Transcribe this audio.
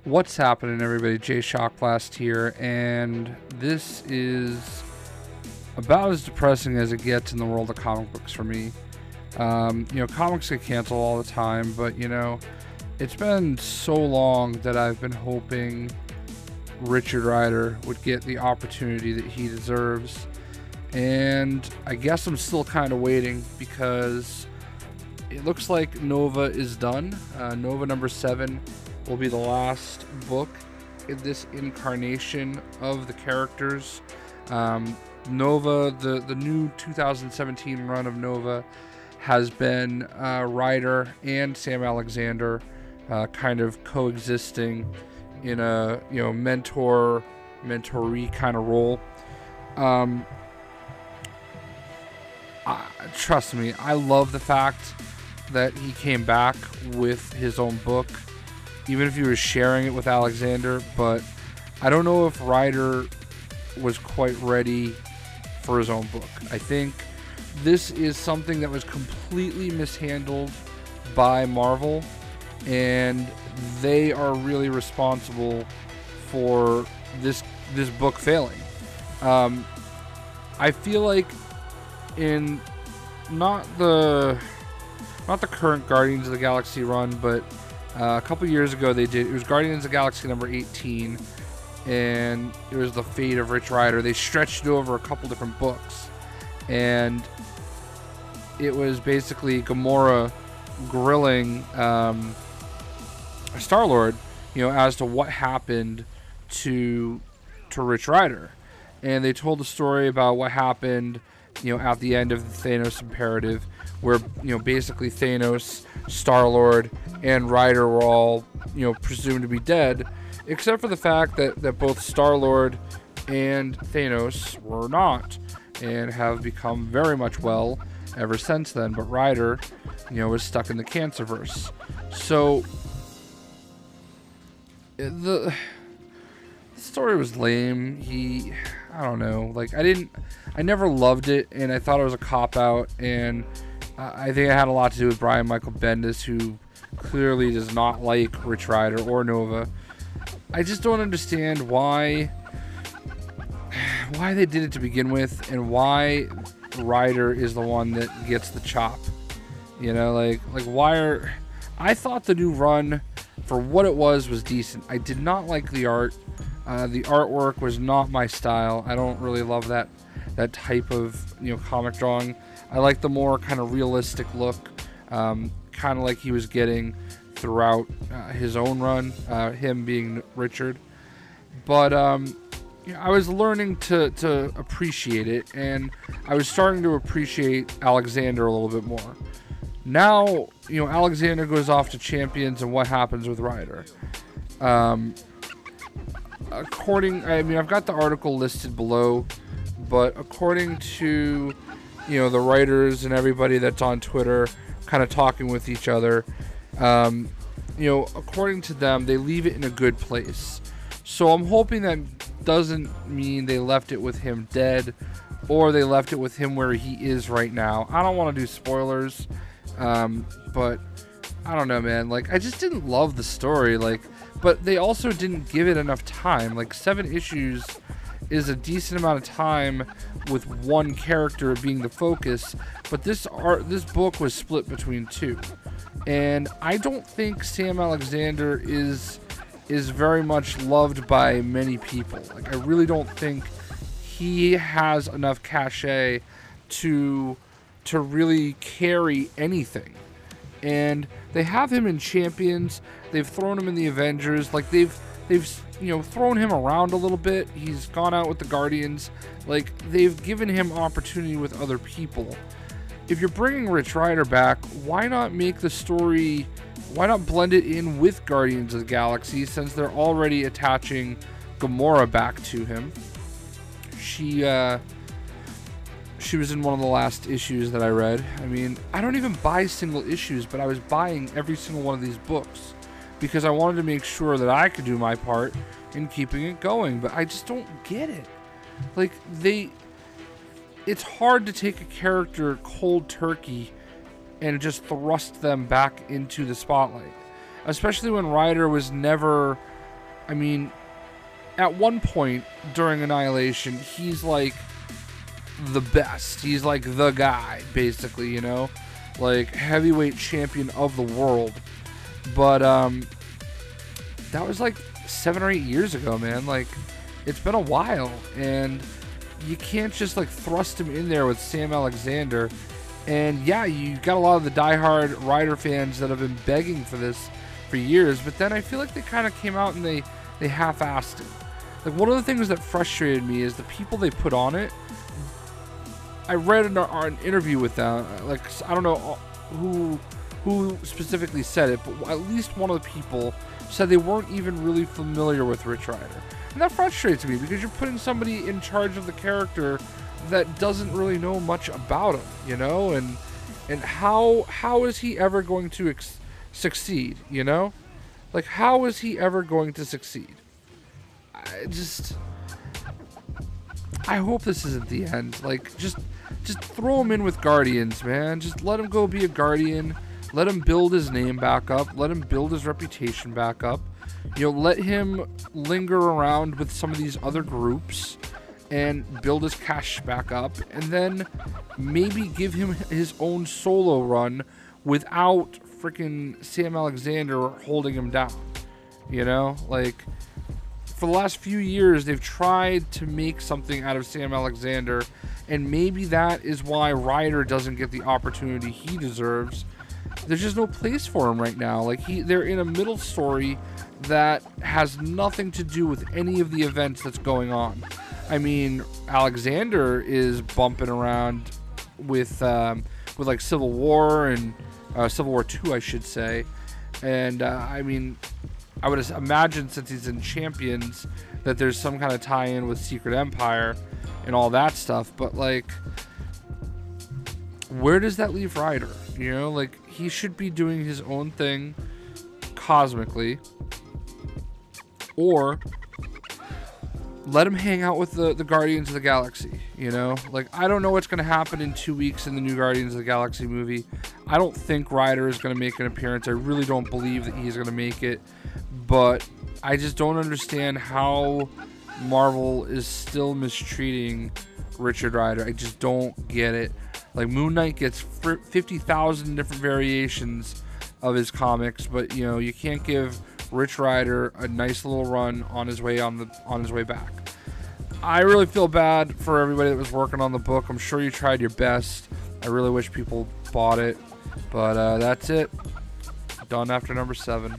What's happening, everybody? JayShockblast here, and this is about as depressing as it gets in the world of comic books for me. Comics get canceled all the time, but it's been so long that I've been hoping Richard Rider would get the opportunity that he deserves, and I guess I'm still kind of waiting because it looks like Nova is done. Nova number 7 will be the last book in this incarnation of the characters. Nova, the new 2017 run of Nova, has been Ryder and Sam Alexander kind of coexisting in a mentoree kind of role. Trust me, I love the fact that he came back with his own book, even if he was sharing it with Alexander. But I don't know if Ryder was quite ready for his own book. I think this is something that was completely mishandled by Marvel, and they are really responsible for this book failing. I feel like in not the current Guardians of the Galaxy run, but a couple years ago it was Guardians of the Galaxy number 18, and it was the fate of Rich Rider. They stretched it over a couple different books, and it was basically Gamora grilling Star-Lord, as to what happened to Rich Rider. And they told the story about what happened, at the end of the Thanos imperative, where, basically Thanos, Star-Lord, and Rider were all, presumed to be dead, except for the fact that both Star-Lord and Thanos were not, and have become very much well ever since then. But Rider, was stuck in the Cancerverse. So the story was lame. I don't know, I never loved it, and I thought it was a cop-out, and I think it had a lot to do with Brian Michael Bendis, who clearly does not like Rich Rider or Nova. I just don't understand why they did it to begin with, and why Rider is the one that gets the chop. I thought the new run, for what it was decent. I did not like the art. The artwork was not my style. I don't really love that type of comic drawing. I like the more kind of realistic look, kind of like he was getting throughout his own run, him being Richard. But I was learning to appreciate it, and I was starting to appreciate Alexander a little bit more. Now, Alexander goes off to Champions, and what happens with Ryder? I've got the article listed below, but according to, the writers and everybody that's on Twitter kind of talking with each other, according to them, they leave it in a good place. So I'm hoping that doesn't mean they left it with him dead, or they left it with him where he is right now. I don't want to do spoilers, but I don't know, man. I just didn't love the story. But they also didn't give it enough time. 7 issues is a decent amount of time with one character being the focus, but this book was split between 2. And I don't think Sam Alexander is very much loved by many people. I really don't think he has enough cachet to really carry anything. And they have him in Champions. They've thrown him in the Avengers. They've thrown him around a little bit. He's gone out with the Guardians. They've given him opportunity with other people. If you're bringing Rich Rider back, why not make the story? Why not blend it in with Guardians of the Galaxy, since they're already attaching Gamora back to him? She was in one of the last issues that I read. I don't even buy single issues, but I was buying every single one of these books because I wanted to make sure that I could do my part in keeping it going. But I just don't get it. It's hard to take a character cold turkey and just thrust them back into the spotlight, especially when Ryder was never I mean, at one point during Annihilation, he's like the best. He's like the guy, basically, you know? Like, heavyweight champion of the world. But, that was like 7 or 8 years ago, man. Like, it's been a while, and you can't just like thrust him in there with Sam Alexander. And yeah, you got a lot of the diehard Ryder fans that have been begging for this for years, but then I feel like they kind of came out and they half-assed it. Like, one of the things that frustrated me is the people they put on it. I read an interview with them, like, I don't know who specifically said it, but at least one of the people said they weren't even really familiar with Rich Rider. And that frustrates me, because you're putting somebody in charge of the character that doesn't really know much about him, you know? And how is he ever going to succeed, you know? Like, how is he ever going to succeed? I hope this isn't the end. Like, just throw him in with Guardians, man. Just let him go be a Guardian. Let him build his name back up. Let him build his reputation back up. You know, let him linger around with some of these other groups and build his cash back up. And then maybe give him his own solo run without freaking Sam Alexander holding him down. You know? Like, for the last few years, they've tried to make something out of Sam Alexander, and maybe that is why Ryder doesn't get the opportunity he deserves. There's just no place for him right now. Like, they're in a middle story that has nothing to do with any of the events that's going on. I mean, Alexander is bumping around with like Civil War and Civil War 2, I should say. And I mean, I would imagine, since he's in Champions, that there's some kind of tie-in with Secret Empire and all that stuff. But, like, where does that leave Ryder? You know, like, he should be doing his own thing cosmically, or let him hang out with the Guardians of the Galaxy, you know? Like, I don't know what's going to happen in 2 weeks in the new Guardians of the Galaxy movie. I don't think Ryder is going to make an appearance. I really don't believe that he's going to make it. But I just don't understand how Marvel is still mistreating Richard Rider. I just don't get it. Like, Moon Knight gets 50,000 different variations of his comics, but, you know, you can't give Rich Rider a nice little run on his way back. I really feel bad for everybody that was working on the book. I'm sure you tried your best. I really wish people bought it, but that's it. Done after number 7.